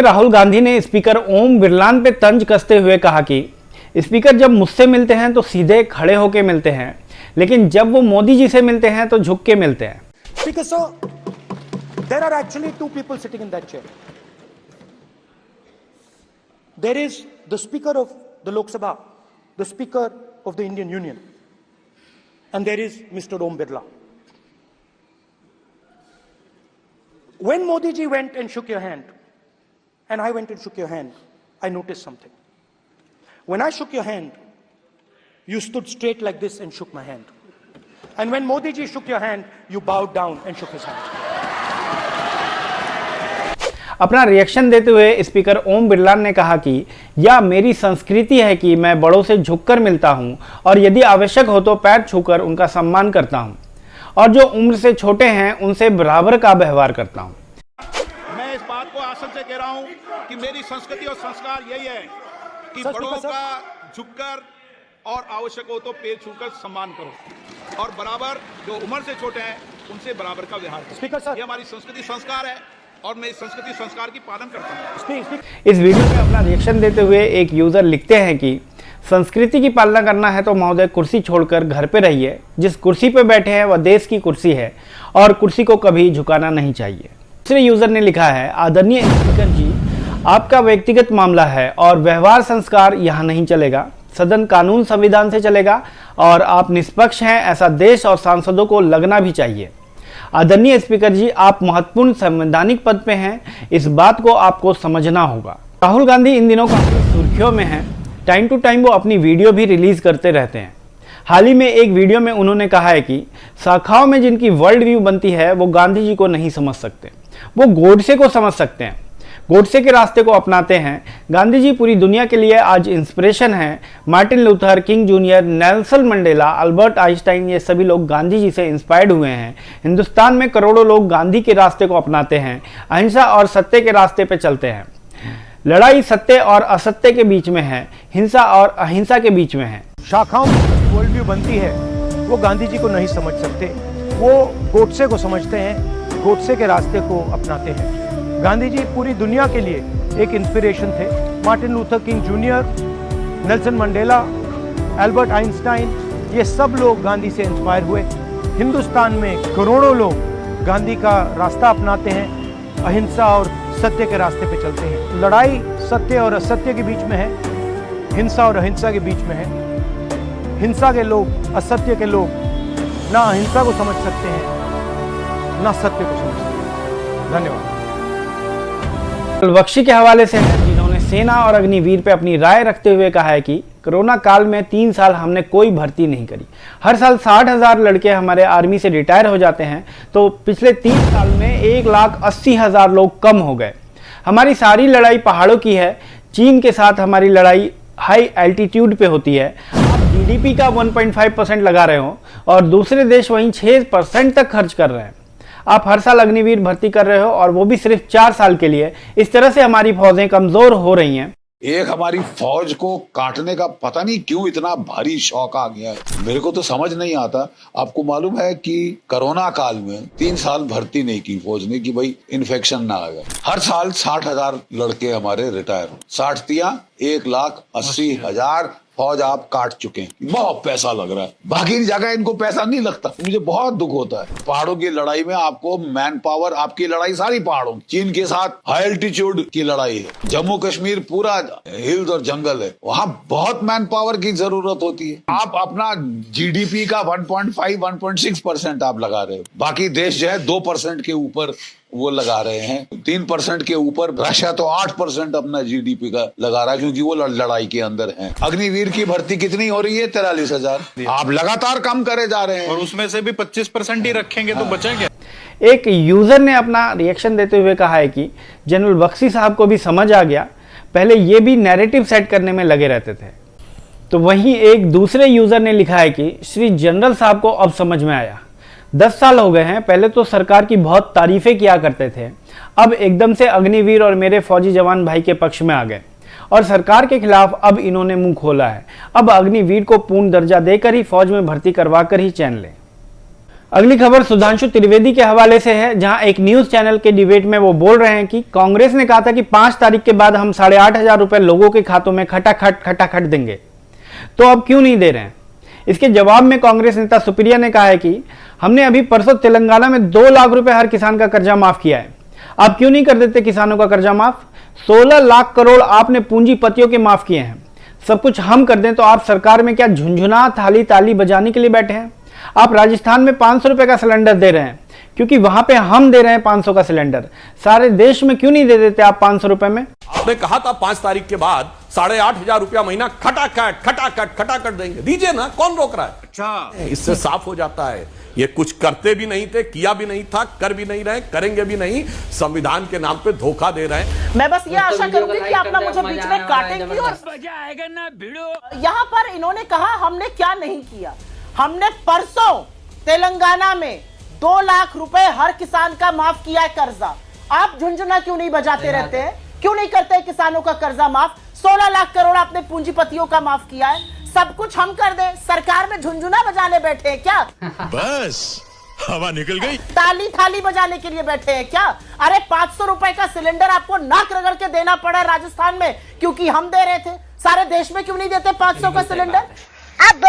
राहुल गांधी ने स्पीकर ओम बिरला पे तंज कसते हुए कहा कि स्पीकर जब मुझसे मिलते हैं तो सीधे खड़े होकर मिलते हैं, लेकिन जब वो मोदी जी से मिलते हैं तो झुक के मिलते हैं। Speaker sir, there are actually two people sitting in that chair. There is the Speaker of the Lok Sabha, the Speaker of the Indian Union, and there is Mr. Om Birla. When Modi ji went and shook your hand, and I went and shook your hand, I noticed something. When I shook your hand, you stood straight like this and shook my hand. And when Modi ji shook your hand, you bowed down and shook his hand. अपना reaction देते हुए speaker Om Birla ने कहा कि यह मेरी संस्कृति है कि मैं बड़ों से झुककर मिलता हूं और यदि आवश्यक हो तो पैर छूकर उनका सम्मान करता हूं और जो उम्र से छोटे हैं उनसे बराबर का व्यवहार करता हूं। मैं इस बात को आसन से कह रहा हूं कि मेरी संस्कृति और संस्कार यही है कि बड़ों का झुककर और आवश्यक हो तो पैर छूकर सम्मान करो और बराबर जो उम्र से छोटे हैं उनसे बराबर का व्यवहार करो। ये हमारी संस्कृति संस्कार है और मैं इस संस्कृति संस्कार की पालन करता हूं। इस वीडियो में अपना रिएक्शन देते हुए एक यूजर लिखते हैं कि संस्कृति की पालना करना है तो महोदय कुर्सी छोड़कर घर पे रहिए। जिस कुर्सी पे बैठे हैं वह देश की कुर्सी है और कुर्सी को कभी झुकाना नहीं चाहिए। दूसरे यूजर ने लिखा है, आदरणीय स्पीकर जी, आपका व्यक्तिगत मामला है और व्यवहार संस्कार यहाँ नहीं चलेगा। सदन कानून संविधान से चलेगा और आप निष्पक्ष हैं, ऐसा देश और सांसदों को लगना भी चाहिए। आदरणीय स्पीकर जी, आप महत्वपूर्ण संवैधानिक पद पे हैं, इस बात को आपको समझना होगा। राहुल गांधी इन दिनों काफी सुर्खियों में हैं। टाइम टू टाइम वो अपनी वीडियो भी रिलीज करते रहते हैं। हाल ही में एक वीडियो में उन्होंने कहा है कि शाखाओं में जिनकी वर्ल्ड व्यू बनती है वो गांधी जी को नहीं समझ सकते, वो गोडसे को समझ सकते हैं, गोडसे के रास्ते को अपनाते हैं। गांधी जी पूरी दुनिया के लिए आज इंस्पिरेशन हैं। Martin Luther king junior, Nelson Mandela, Albert Einstein, ये सभी लोग गांधी जी से इंस्पायर्ड हुए हैं। हिंदुस्तान में करोड़ों लोग गांधी के रास्ते को अपनाते हैं, अहिंसा और सत्य के रास्ते पे चलते हैं। लड़ाई सत्य और असत्य के बीच में है, हिंसा और अहिंसा के बीच में है। शाखाओं में वर्ल्ड व्यू बनती है वो गांधी जी को नहीं समझ सकते, वो गोडसे को समझते हैं, गोडसे के रास्ते को अपनाते हैं। गांधी जी पूरी दुनिया के लिए एक इंस्पिरेशन थे। Martin Luther king junior, Nelson Mandela, Albert Einstein, ये सब लोग गांधी से इंस्पायर हुए। हिंदुस्तान में करोड़ों लोग गांधी का रास्ता अपनाते हैं, अहिंसा और सत्य के रास्ते पे चलते हैं। लड़ाई सत्य और असत्य के बीच में है, हिंसा और अहिंसा के बीच में है। हिंसा के लोग, असत्य के लोग ना अहिंसा को समझ सकते हैं ना सत्य को समझ सकते हैं। धन्यवाद। बख्शी के हवाले से हैं, जिन्होंने सेना और अग्निवीर पे अपनी राय रखते हुए कहा है कि कोरोना काल में 3 साल हमने कोई भर्ती नहीं करी। हर साल 60,000 लड़के हमारे आर्मी से रिटायर हो जाते हैं, तो पिछले 3 साल में 1,80,000 लोग कम हो गए। हमारी सारी लड़ाई पहाड़ों की है। चीन के साथ हमारी लड़ाई हाई एल्टीट्यूड पे होती है। आप जीडीपी का 1.5% लगा रहे हो और दूसरे देश वहीं 6% तक खर्च कर रहे हैं। आप हर साल अग्निवीर भर्ती कर रहे हो और वो भी सिर्फ 4 साल के लिए। इस तरह से हमारी फौजें कमजोर हो रही हैं। एक हमारी फौज को काटने का पता नहीं क्यों इतना भारी शौक आ गया है, मेरे को तो समझ नहीं आता। आपको मालूम है कि कोरोना काल में 3 साल भर्ती नहीं की फौज ने कि भाई इन्फेक्शन ना आ गया। हर साल 60,000 लड़के हमारे रिटायर, 60 तिया 1,80,000 फौज आप काट चुके हैं। बहुत पैसा लग रहा है, बाकी जगह इनको पैसा नहीं लगता। मुझे बहुत दुख होता है। पहाड़ों की लड़ाई में आपको मैन पावर, आपकी लड़ाई सारी पहाड़ों, चीन के साथ हाई एल्टीट्यूड की लड़ाई है। जम्मू कश्मीर पूरा हिल्स और जंगल है, वहां बहुत मैन पावर की जरूरत होती है। आप अपना जीडीपी का 1.5-1.6% आप लगा रहे हो, बाकी देश जो है 2% के ऊपर वो लगा रहे हैं। 3% के ऊपर रशिया तो 8% अपना जीडीपी का लगा रहा है, क्योंकि वो लड़ाई के अंदर है। अग्निवीर की भर्ती कितनी हो रही है? 43,000। आप लगातार कम करे जा रहे हैं और उसमें से भी 25% ही रखेंगे तो बचेंगे। एक यूजर ने अपना रिएक्शन देते हुए कहा है कि जनरल बख्शी साहब को भी समझ आ गया, पहले ये भी नैरेटिव सेट करने में लगे रहते थे। तो वहीं एक दूसरे यूजर ने लिखा है कि श्री जनरल साहब को अब समझ में आया। 10 साल हो गए हैं, पहले तो सरकार की बहुत तारीफें किया करते थे, अब एकदम से अग्निवीर और मेरे फौजी जवान भाई के पक्ष में आ गए और सरकार के खिलाफ अब इन्होंने मुंह खोला है। अब अग्निवीर को पूर्ण दर्जा देकर ही फौज में भर्ती करवा कर ही चैन लें। अगली खबर सुधांशु त्रिवेदी के हवाले से है, जहां एक न्यूज चैनल के डिबेट में वो बोल रहे हैं कि कांग्रेस ने कहा था कि 5 तारीख के बाद हम 8,500 रुपए लोगों के खातों में खटाखट देंगे, तो अब क्यों नहीं दे रहे हैं। इसके जवाब में कांग्रेस नेता सुप्रिया ने कहा है कि हमने अभी परसों तेलंगाना में 2 लाख रुपए हर किसान का कर्जा माफ किया है, आप क्यों नहीं कर देते किसानों का कर्जा माफ। 16 लाख करोड़ आपने पूंजीपतियों के माफ किए हैं, सब कुछ हम कर दें तो आप सरकार में क्या झुंझुना ताली बजाने के लिए बैठे हैं। आप राजस्थान में 500 रुपए का सिलेंडर दे रहे हैं क्योंकि वहां पे हम दे रहे हैं 500 का सिलेंडर, सारे देश में क्यों नहीं दे देते आप 500 रुपए में। आपने कहा था 5 तारीख के बाद 8,500 रुपया महीना खटाखट देंगे, दीजिए ना, कौन रोक रहा है। अच्छा, इससे साफ हो जाता है ये कुछ करते भी नहीं थे, किया भी नहीं था, कर भी नहीं रहे, करेंगे भी नहीं, संविधान के नाम पे धोखा दे रहे हैं। मैं बस ये आशा करूंगी कि आप ना मुझे बीच में काटेंगी और मजा आएगा ना भिड़ो। यहाँ पर इन्होंने कहा हमने क्या नहीं किया। हमने परसों तेलंगाना में 2 लाख रुपए हर किसान का माफ किया है कर्जा। आप झुंझुना क्यों नहीं बजाते रहते हैं, क्यों नहीं करते किसानों का कर्जा माफ। 16 लाख करोड़ आपने पूंजीपतियों का माफ किया है, सब कुछ हम कर दे, सरकार में झुंझुना बजाने बैठे हैं क्या। बस हवा निकल गई, थाली बजाने के लिए बैठे हैं क्या। अरे 500 रुपए का सिलेंडर आपको नाक रगड़ के देना पड़ा राजस्थान में क्योंकि हम दे रहे थे, सारे देश में क्यों नहीं देते 500 का सिलेंडर। अब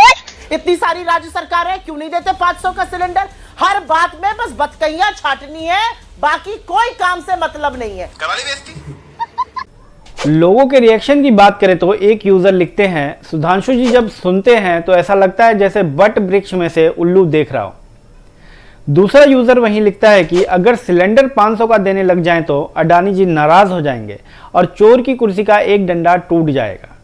इतनी सारी राज्य सरकार है, क्यों नहीं देते 500 का सिलेंडर। हर बात में बस बतकैया छाटनी है, बाकी कोई काम से मतलब नहीं है। लोगों के रिएक्शन की बात करें तो एक यूजर लिखते हैं, सुधांशु जी जब सुनते हैं तो ऐसा लगता है जैसे बट वृक्ष में से उल्लू देख रहा हो। दूसरा यूजर वहीं लिखता है कि अगर सिलेंडर 500 का देने लग जाए तो अडानी जी नाराज हो जाएंगे और चोर की कुर्सी का एक डंडा टूट जाएगा।